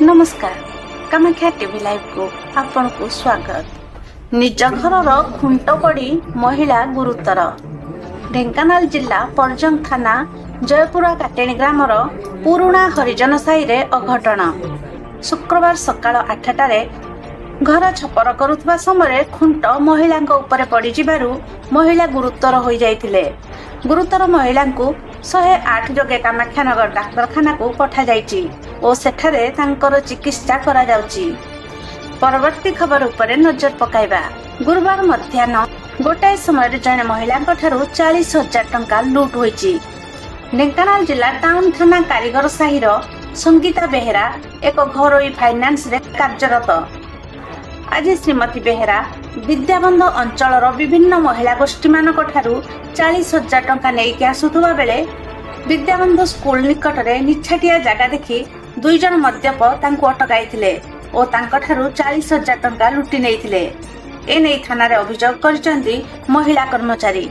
नमस्कार Kamakhya TV live को आपण को स्वागत। निज घर खुंट पड़ी महिला गुरुतर। ढेंकानाल जिला परजंग थाना जयपुरा काटेणी ग्रामर पुराणा हरिजन साई रे अघटन। शुक्रवार सकाळ 8टारे घर छपर करुवा समय खुंट महिला उपरे पड़ी जिबारु महिला गुरुतर हो जाइतिले। गुरुतर महिला को 108 जोगे कामाख्यानगर डाक्तरखाना को पठा जाइछि और सेठारे तांकर चिकित्सा करा जाउछि। परवर्ती खबर उपरे नजर पकाइबा। गुरुवार मध्याह्न गोटाए समय जने महिला 40,000 टंका लूट होइछि। ढेंकानाल जिला टाउन थाना कारीगर साहिर संगीता बेहेरा एक घरोई फाइनान्स रे कार्यरत। आज श्रीमती बेहेरा विद्याबंध अंचल विभिन्न महिला गोष्ठी मानक 40,000 टंका नहीं आसुवा बेले विद्याबंध स्कूल निकट में निछाटिया जगह देखि 2 जन मद्यप अटकाई और 40,000 टंका लुटि नहीं। एने थाना अभियोग कर महिला कर्मचारी।